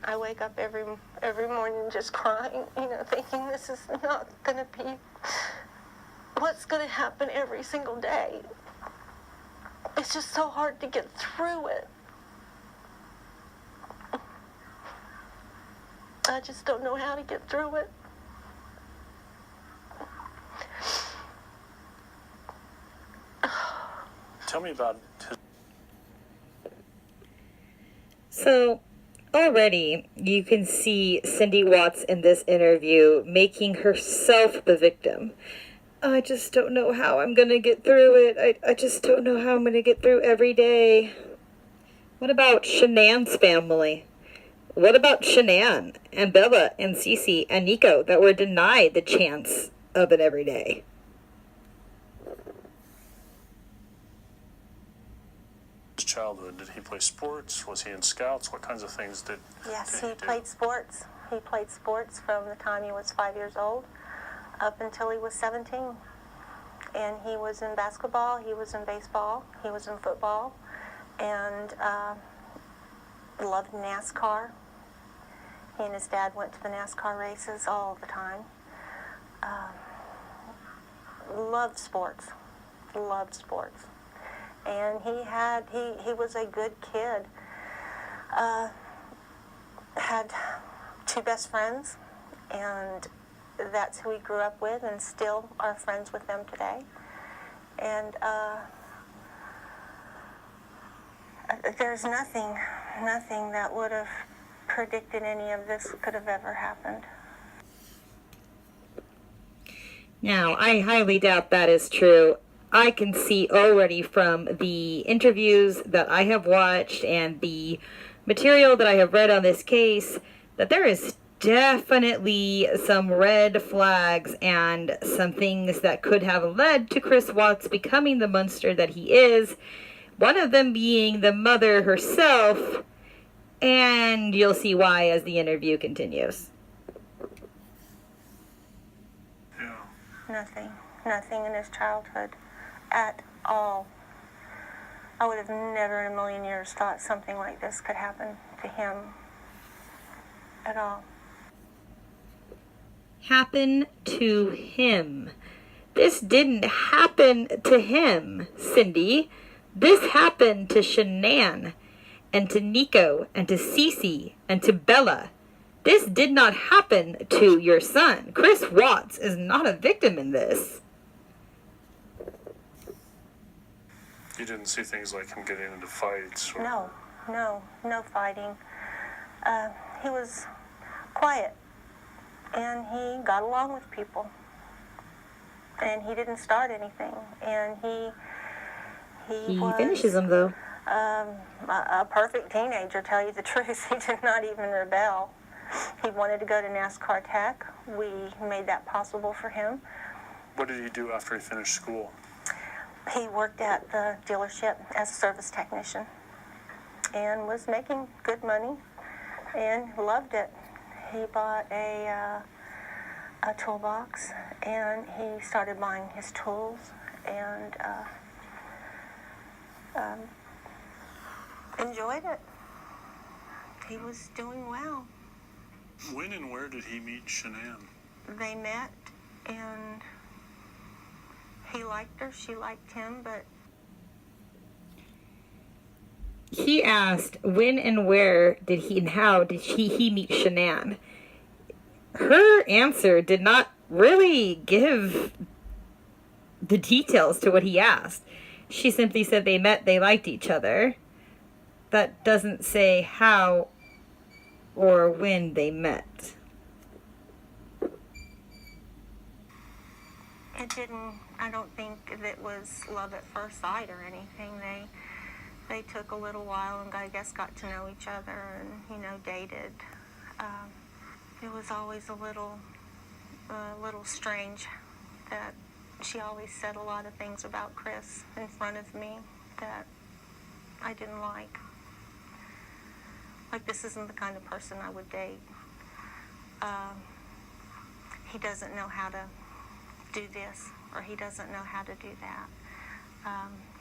I wake up every morning just crying, thinking this is not going to be what's going to happen every single day. It's just so hard to get through it. I just don't know how to get through it. Tell me about his... So, already you can see Cindy Watts in this interview making herself the victim. I just don't know how I'm going to get through it. I just don't know how I'm going to get through every day. What about Shanann's family? What about Shanann and Bella and Cece and Nico that were denied the chance of an everyday? Childhood, did he play sports? Was he in scouts? What kinds of things did Yes, did he played sports. He played sports from the time he was 5 years old up until he was 17. And he was in basketball, he was in baseball, he was in football, and loved NASCAR. He and his dad went to the NASCAR races all the time. Loved sports. And he was a good kid. Had two best friends, and that's who he grew up with, and still are friends with them today. And there's nothing that would have predicted any of this could have ever happened. Now, I highly doubt that is true. I can see already from the interviews that I have watched and the material that I have read on this case that there is definitely some red flags and some things that could have led to Chris Watts becoming the monster that he is. One of them being the mother herself, and you'll see why as the interview continues. Yeah. Nothing in his childhood at all. I would have never in a million years thought something like this could happen to him at all. Happen to him. This didn't happen to him, Cindy. This happened to Shanann and to Nico and to Cece and to Bella. This did not happen to your son. Chris Watts is not a victim in this. You didn't see things like him getting into fights? Or... No fighting. He was quiet, and he got along with people, and he didn't start anything, and he was, finishes them, though. A perfect teenager, tell you the truth. He did not even rebel. He wanted to go to NASCAR Tech. We made that possible for him. What did he do after he finished school? He worked at the dealership as a service technician and was making good money and loved it. He bought a toolbox, and he started buying his tools, and enjoyed it. He was doing well. When and where did he meet Shanann? They met, and he liked her, she liked him, but... He asked when and where did he and how did he meet Shanann. Her answer did not really give the details to what he asked. She simply said they met, they liked each other. That doesn't say how or when they met. It didn't, I don't think it was love at first sight or anything. They took a little while and I guess got to know each other and, dated. It was always a little strange that she always said a lot of things about Chris in front of me that I didn't like. Like, this isn't the kind of person I would date. He doesn't know how to do this, or he doesn't know how to do that.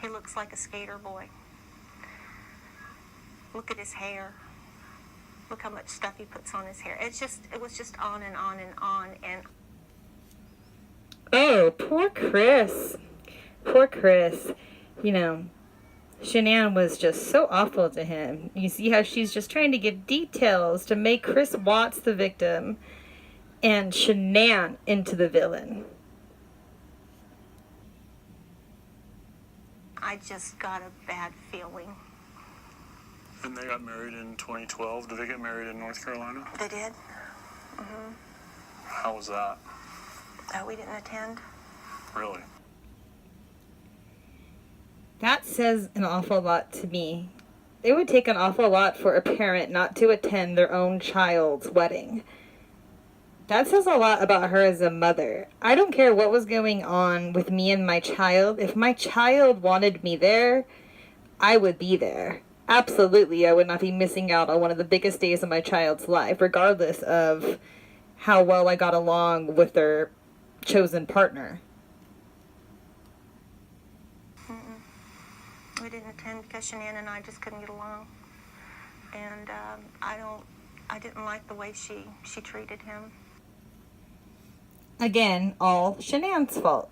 He looks like a skater boy. Look at his hair. Look how much stuff he puts on his hair. It was just on and on and on. And Oh, poor Chris. Poor Chris. You know, Shanann was just so awful to him. You see how she's just trying to give details to make Chris Watts the victim and Shanann into the villain. I just got a bad feeling. And they got married in 2012. Did they get married in North Carolina? They did. How was that? We didn't attend. Really? That says an awful lot to me. It would take an awful lot for a parent not to attend their own child's wedding. That says a lot about her as a mother. I don't care what was going on with me and my child. If my child wanted me there, I would be there. Absolutely, I would not be missing out on one of the biggest days of my child's life, regardless of how well I got along with their chosen partner. We didn't attend because Shanann and I just couldn't get along. And I didn't like the way she treated him. Again, all Shanann's fault.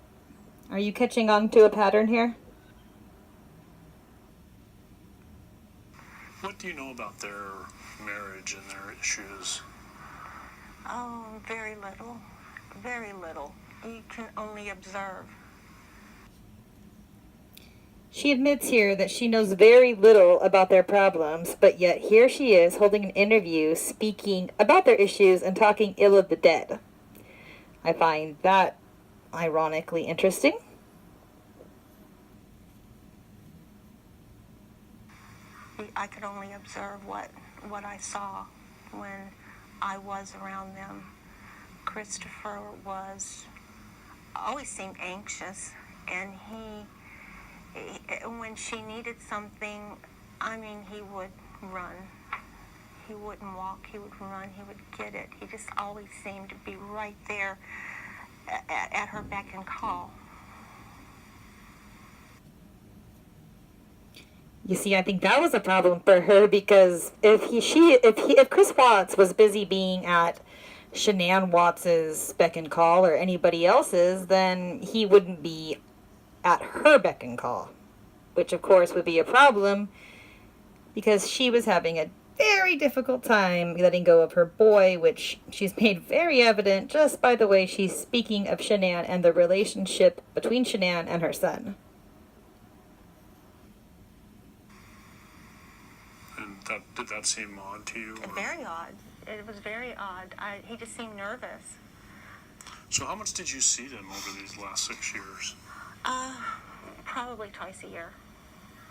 Are you catching on to a pattern here? What do you know about their marriage and their issues? Oh, very little. Very little. You can only observe. She admits here that she knows very little about their problems, but yet here she is holding an interview speaking about their issues and talking ill of the dead. I find that ironically interesting. I could only observe what I saw when I was around them. Christopher always seemed anxious, and when she needed something, I mean, he would run. He wouldn't walk, he would run, he would get it. He just always seemed to be right there at her beck and call. You see, I think that was a problem for her because if Chris Watts was busy being at Shanann Watts's beck and call or anybody else's, then he wouldn't be at her beck and call, which of course would be a problem because she was having a very difficult time letting go of her boy, which she's made very evident just by the way she's speaking of Shanann and the relationship between Shanann and her son. And did that seem odd to you? Or? Very odd. It was very odd. He just seemed nervous. So how much did you see them over these last 6 years? Probably twice a year.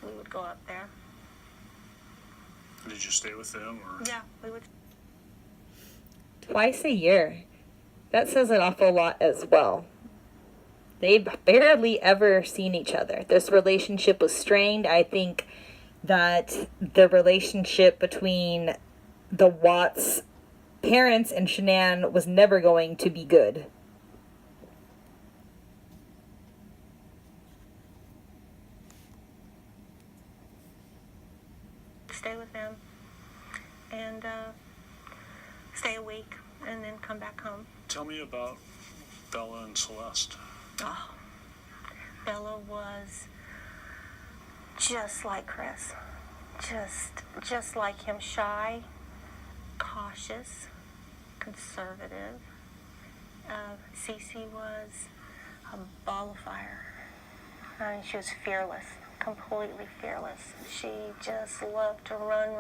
We would go up there. Did you stay with them? Or? Yeah, we would. Twice a year. That says an awful lot as well. They've barely ever seen each other. This relationship was strained. I think that the relationship between the Watts parents and Shanann was never going to be good. Stay with them and stay a week and then come back home. Tell me about Bella and Celeste. Oh, Bella was just like Chris. Just like him, shy, cautious, conservative. Cece was a ball of fire. I mean, she was fearless, completely fearless. She just loved to run.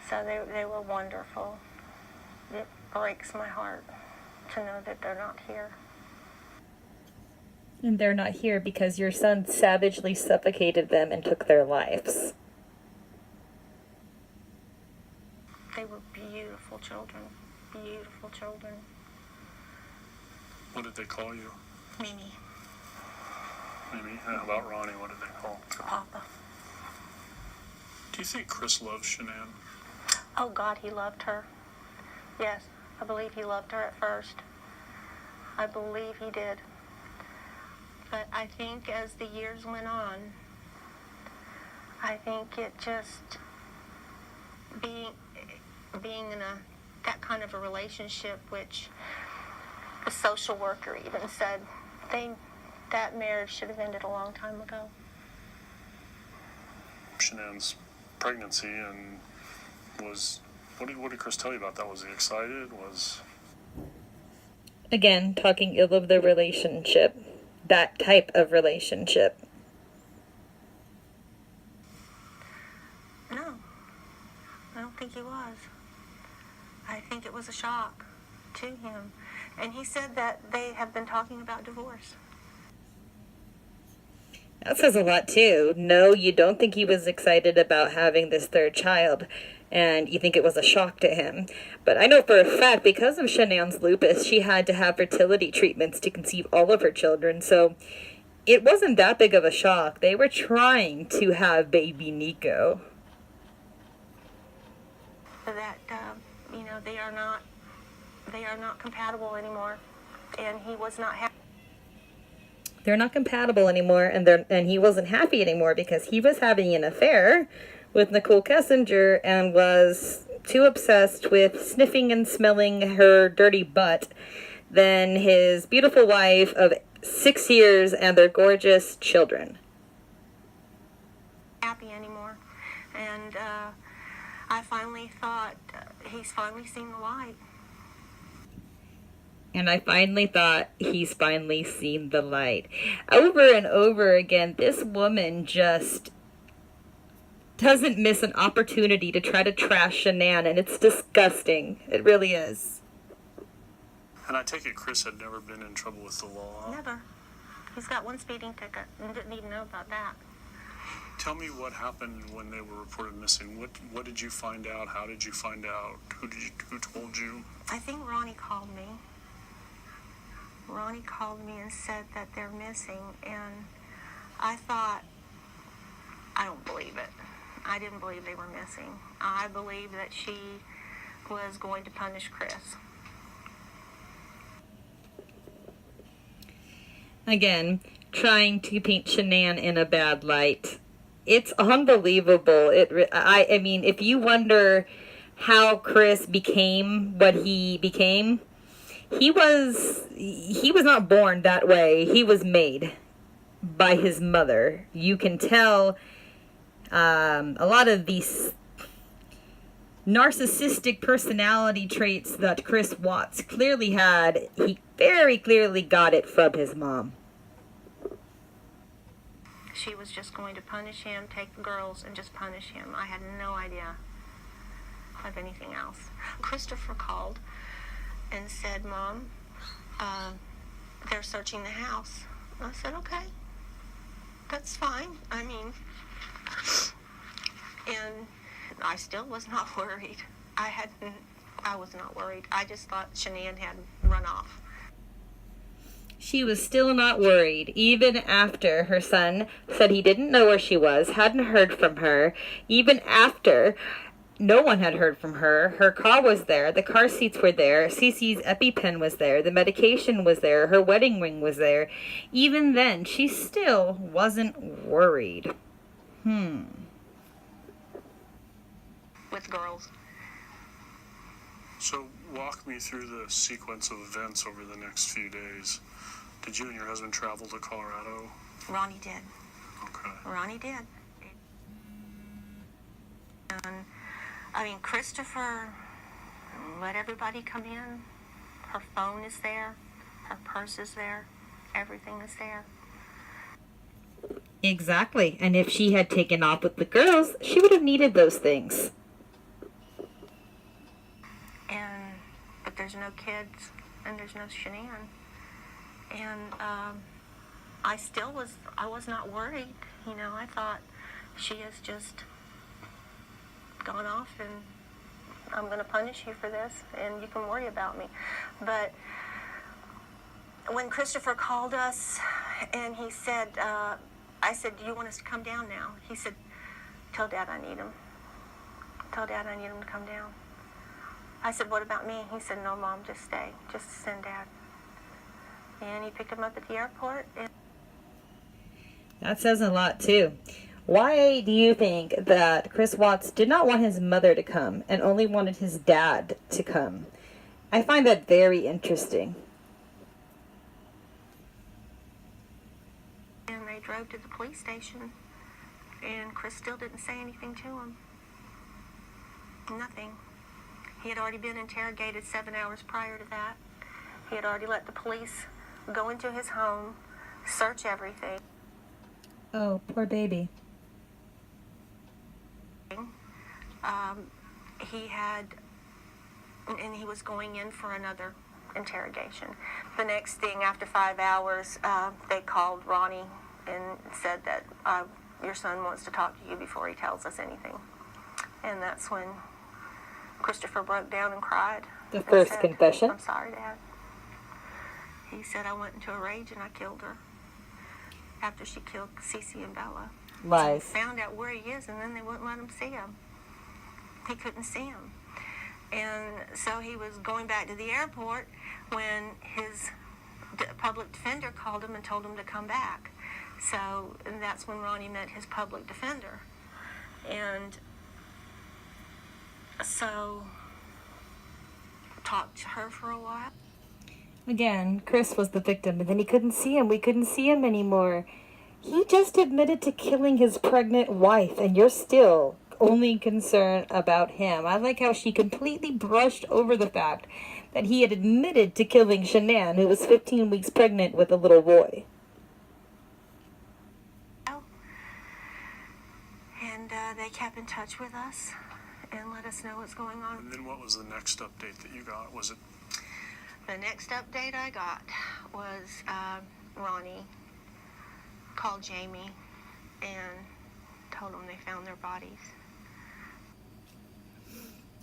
So they were wonderful. It breaks my heart to know that they're not here. And they're not here because your son savagely suffocated them and took their lives. They were beautiful children. Beautiful children. What did they call you? Mimi. Mimi? How about Ronnie? What did they call? Papa. Do you think Chris loves Shanann? Oh, God, he loved her. Yes, I believe he loved her at first. I believe he did. But I think as the years went on, I think it just being in that kind of a relationship, which the social worker even said that marriage should have ended a long time ago. Shanann's pregnancy, and what did Chris tell you about that? Was he excited? Again, talking ill of the relationship, that type of relationship. No, I don't think he was. I think it was a shock to him. And he said that they have been talking about divorce. That says a lot, too. No, you don't think he was excited about having this third child, and you think it was a shock to him. But I know for a fact, because of Shanann's lupus, she had to have fertility treatments to conceive all of her children, so it wasn't that big of a shock. They were trying to have baby Nico. That, they are not compatible anymore, and he was not happy. They're not compatible anymore, and he wasn't happy anymore because he was having an affair with Nicole Kessinger and was too obsessed with sniffing and smelling her dirty butt than his beautiful wife of 6 years and their gorgeous children. Happy anymore, and I finally thought he's finally seen the light. And I finally thought he's finally seen the light. Over and over again, this woman just doesn't miss an opportunity to try to trash Shanann, and it's disgusting. It really is. And I take it Chris had never been in trouble with the law. Never. He's got one speeding ticket and didn't even know about that. Tell me what happened when they were reported missing. What did you find out? How did you find out? Who told you? I think Ronnie called me. Ronnie called me and said that they're missing, and I thought, I don't believe it. I didn't believe they were missing. I believed that she was going to punish Chris. Again, trying to paint Shanann in a bad light. It's unbelievable. I mean, if you wonder how Chris became what he became, he was not born that way. He was made by his mother. You can tell a lot of these narcissistic personality traits that Chris Watts clearly had. He very clearly got it from his mom. She was just going to punish him, take the girls, and just punish him. I had no idea of anything else. Christopher called and said, Mom, they're searching the house. I said, okay, that's fine. I mean, and I still was not worried. I was not worried. I just thought Shanann had run off. She was still not worried, even after her son said he didn't know where she was, hadn't heard from her, even after no one had heard from her. Her car was there, the car seats were there, Cece's EpiPen was there, the medication was there, her wedding ring was there. Even then, she still wasn't worried. With girls. So walk me through the sequence of events over the next few days. Did you and your husband travel to Colorado? Ronnie did. Okay. Ronnie did. And, I mean, Christopher let everybody come in. Her phone is there. Her purse is there. Everything is there. Exactly. And if she had taken off with the girls, she would have needed those things. But there's no kids, and there's no Shanann. And I was not worried. You know, I thought she has just gone off, and I'm going to punish you for this, and you can worry about me. But when Christopher called us, and he said, I said, do you want us to come down now? He said, tell Dad I need him. Tell Dad I need him to come down. I said, what about me? He said, no, Mom, just stay. Just send Dad. And he picked him up at the airport. That says a lot, too. Why do you think that Chris Watts did not want his mother to come and only wanted his dad to come? I find that very interesting. And they drove to the police station, and Chris still didn't say anything to him. Nothing. He had already been interrogated 7 hours prior to that. He had already let the police go into his home, search everything. Oh, poor baby. And he was going in for another interrogation. The next thing, after 5 hours, they called Ronnie and said that your son wants to talk to you before he tells us anything. And that's when Christopher broke down and cried. The first said, confession? I'm sorry, Dad. He said, I went into a rage and I killed her after she killed Cece and Bella. Lies. Found out where he is, and then they wouldn't let him see him. He couldn't see him. And so he was going back to the airport when his public defender called him and told him to come back. And that's when Ronnie met his public defender. And so talked to her for a while. Again, Chris was the victim, and then he couldn't see him. We couldn't see him anymore. He just admitted to killing his pregnant wife, and you're still only concerned about him. I like how she completely brushed over the fact that he had admitted to killing Shanann, who was 15 weeks pregnant with a little boy. And they kept in touch with us and let us know what's going on. And then what was the next update that you got? Was it? The next update I got was Ronnie called Jamie and told them they found their bodies.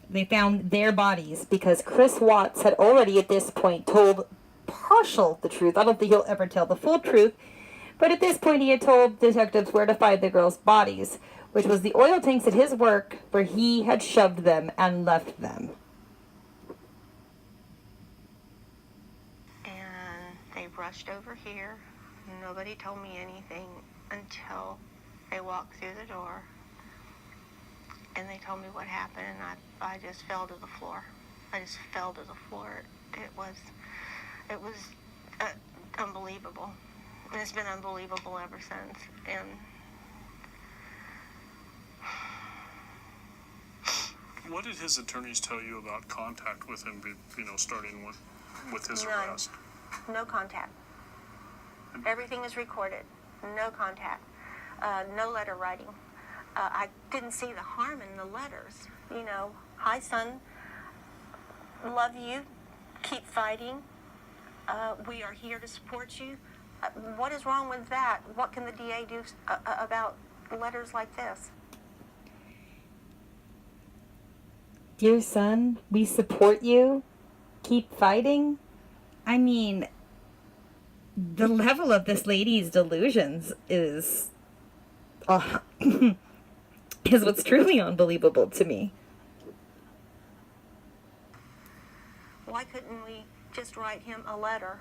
They found their bodies because Chris Watts had already at this point told partial the truth. I don't think he'll ever tell the full truth. But at this point he had told detectives where to find the girls' bodies, which was the oil tanks at his work where he had shoved them and left them. And they rushed over here. Nobody told me anything until they walked through the door. And they told me what happened, and I just fell to the floor. I just fell to the floor. It was unbelievable. And it's been unbelievable ever since. And What did his attorneys tell you about contact with him, starting with his None. arrest? No contact. Everything is recorded. No contact. No letter writing. I didn't see the harm in the letters. Hi, son. Love you. Keep fighting. We are here to support you. What is wrong with that? What can the DA do about letters like this? Dear son, we support you. Keep fighting. I mean, the level of this lady's delusions is what's truly unbelievable to me. Why couldn't we just write him a letter?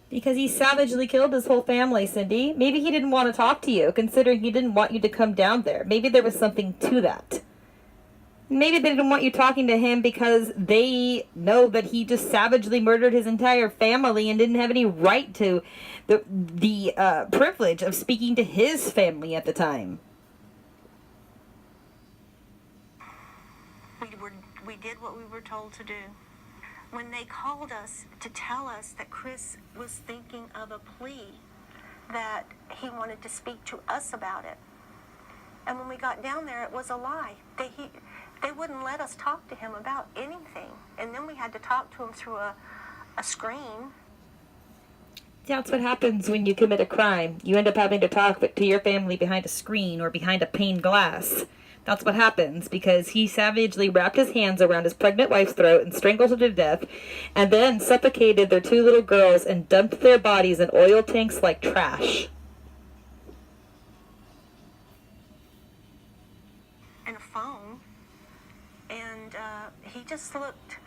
Because he savagely killed his whole family, Cindy. Maybe he didn't want to talk to you, considering he didn't want you to come down there. Maybe there was something to that. Maybe they didn't want you talking to him because they know that he just savagely murdered his entire family and didn't have any right to the privilege of speaking to his family at the time. We did what we were told to do. When they called us to tell us that Chris was thinking of a plea, that he wanted to speak to us about it. And when we got down there, it was a lie. They wouldn't let us talk to him about anything. And then we had to talk to him through a screen. That's what happens when you commit a crime. You end up having to talk to your family behind a screen or behind a pane glass. That's what happens, because he savagely wrapped his hands around his pregnant wife's throat and strangled her to death, and then suffocated their 2 little girls and dumped their bodies in oil tanks like trash. And a phone. And he just looked,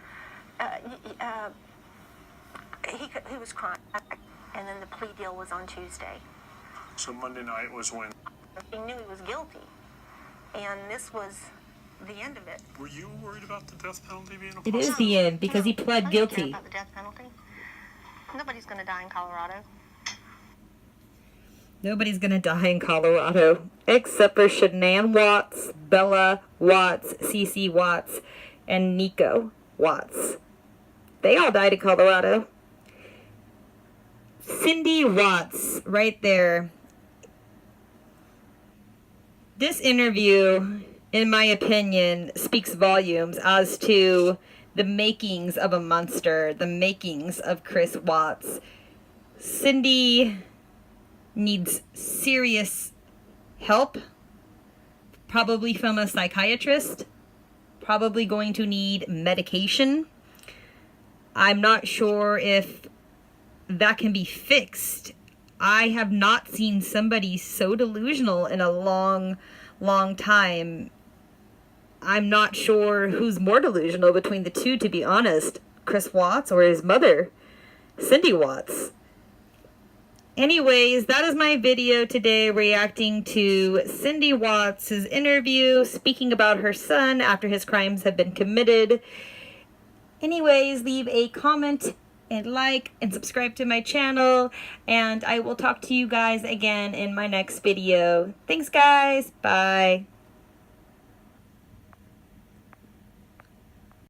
he was crying. And then the plea deal was on Tuesday. So Monday night was when? He knew he was guilty. And this was the end of it. Were you worried about the death penalty being a It is possibility? the end because he pled I don't care guilty. about the death penalty. Nobody's going to die in Colorado. Nobody's gonna die in Colorado except for Shanann Watts, Bella Watts, Cece Watts, and Nico Watts. They all died in Colorado. Cindy Watts, right there. This interview, in my opinion, speaks volumes as to the makings of a monster, the makings of Chris Watts. Cindy needs serious help, probably from a psychiatrist, probably going to need medication. I'm not sure if that can be fixed. I have not seen somebody so delusional in a long, long time. I'm not sure who's more delusional between the two, to be honest. Chris Watts or his mother, Cindy Watts. Anyways, that is my video today reacting to Cindy Watts' interview, speaking about her son after his crimes have been committed. Anyways, leave a comment and like and subscribe to my channel, and I will talk to you guys again in my next video. Thanks, guys. Bye.